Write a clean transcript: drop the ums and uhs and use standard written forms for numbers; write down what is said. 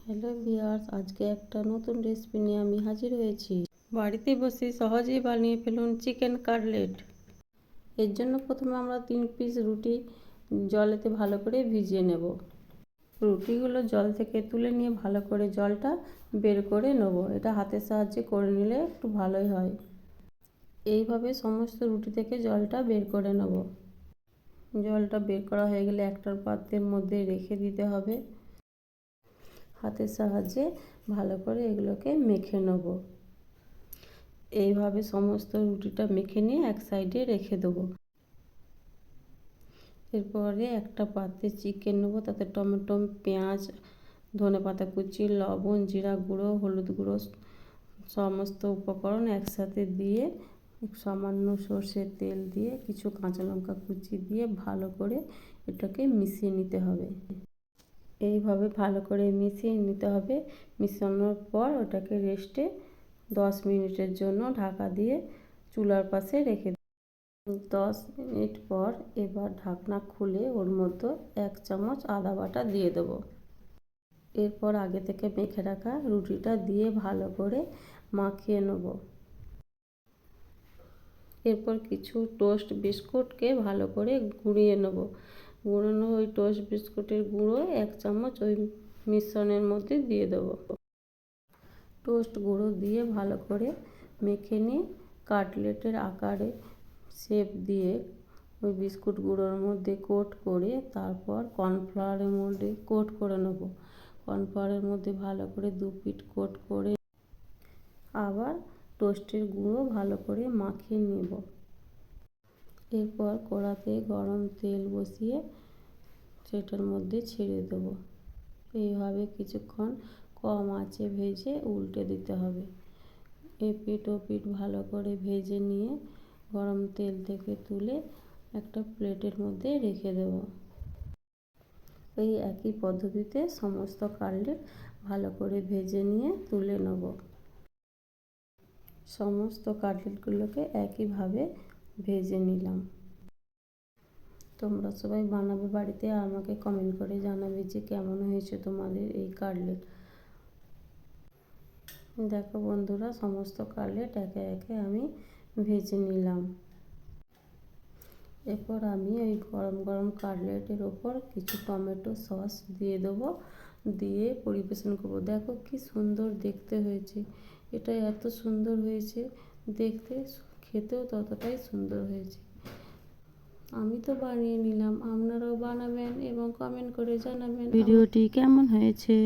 Hello viewers, আজকে একটা নতুন রেসিপি নিয়ে আমি হাজির হয়েছি। বাড়িতে বসে সহজেই বানিয়ে ফেলুন চিকেন কাটলেট। এর জন্য প্রথমে আমরা 3 পিস রুটি জলেতে ভালো করে ভিজিয়ে নেব। রুটিগুলো জল থেকে তুলে নিয়ে ভালো করে জলটা বের করে নেব। এটা হাতের সাহায্যে করে নিলে একটু ভালোই হয়। এইভাবে সমস্ত রুটি থেকে জলটা বের করে নেব। জলটা বের করা হয়ে গেলে একটা পাত্রের মধ্যে রেখে দিতে হবে। হাতের সাহায্যে ভালো করে এগুলোকে মেখে নেব। এইভাবে সমস্ত রুটিটা মেখে নিয়ে এক সাইডে রেখে দেবো। এরপরে একটা পাত্রে চিকেন নেব, তাতে টমেটো, পেঁয়াজ, ধনেপাতা কুচি, লবণ, জিরা গুঁড়ো, হলুদ গুঁড়ো সমস্ত উপকরণ একসাথে দিয়ে সামান্য সর্ষের তেল দিয়ে কিছু কাঁচা লঙ্কা কুচি দিয়ে ভালো করে এটাকে মিশিয়ে নিতে হবে। এইভাবে ভালো করে মিশিয়ে নিতে হবে। মিশানোর পর ওটাকে রেস্টে 10 মিনিটের জন্য ঢাকা দিয়ে চুলার পাশে রেখে 10 মিনিট পর এবার ঢাকনা খুলে ওর মধ্যে 1 চামচ আদা বাটা দিয়ে দেবো। এরপর আগে থেকে মেখে রাখা রুটিটা দিয়ে ভালো করে মাখিয়ে নেব। এরপর কিছু টোস্ট বিস্কুটকে ভালো করে গুঁড়িয়ে নেব। গুঁড়োনো ওই টোস্ট বিস্কুটের গুঁড়ো 1 চামচ ওই মিশ্রণের মধ্যে দিয়ে দেবো। টোস্ট গুঁড়ো দিয়ে ভালো করে মেখে নিয়ে কাটলেটের আকারে শেপ দিয়ে ওই বিস্কুট গুঁড়োর মধ্যে কোট করে তারপর কর্নফ্লাওয়ারের মধ্যে কোট করে নেব। কর্নফ্লাওয়ারের মধ্যে ভালো করে 2 পিঠ কোট করে আবার টোস্টের গুঁড়ো ভালো করে মাখিয়ে নেব। এরপর কড়াতে গরম তেল বসিয়ে সেটার মধ্যে ছেড়ে দেব। এইভাবে কিছুক্ষণ কম আঁচে ভেজে উল্টে দিতে হবে। এপিঠ ওপিঠ ভালো করে ভেজে নিয়ে গরম তেল থেকে তুলে একটা প্লেটের মধ্যে রেখে দেব। এই একই পদ্ধতিতে সমস্ত কাটলেট ভালো করে ভেজে নিয়ে তুলে নেব। সমস্ত কাটলেটগুলোকে একইভাবে ভেজে নিলাম। তোমরা সবাই বানাবে বাড়িতে, আর আমাকে কমেন্ট করে জানাবে যে কেমন হয়েছে তোমাদের এই কাটলেট। দেখো বন্ধুরা, সমস্ত কাটলেট একে একে আমি ভেজে নিলাম। এরপর আমি ওই গরম গরম কাটলেটের ওপর কিছু টমেটো সস দিয়ে দেবো, দিয়ে পরিবেশন করবো। দেখো কি সুন্দর দেখতে হয়েছে। এটা এত সুন্দর হয়েছে দেখতে, খেতেও ততটাই সুন্দর হয়েছে। আমি তো বানিয়ে নিলাম, আপনারাও বানাবেন এবং কমেন্ট করে জানাবেন ভিডিওটি কেমন হয়েছে।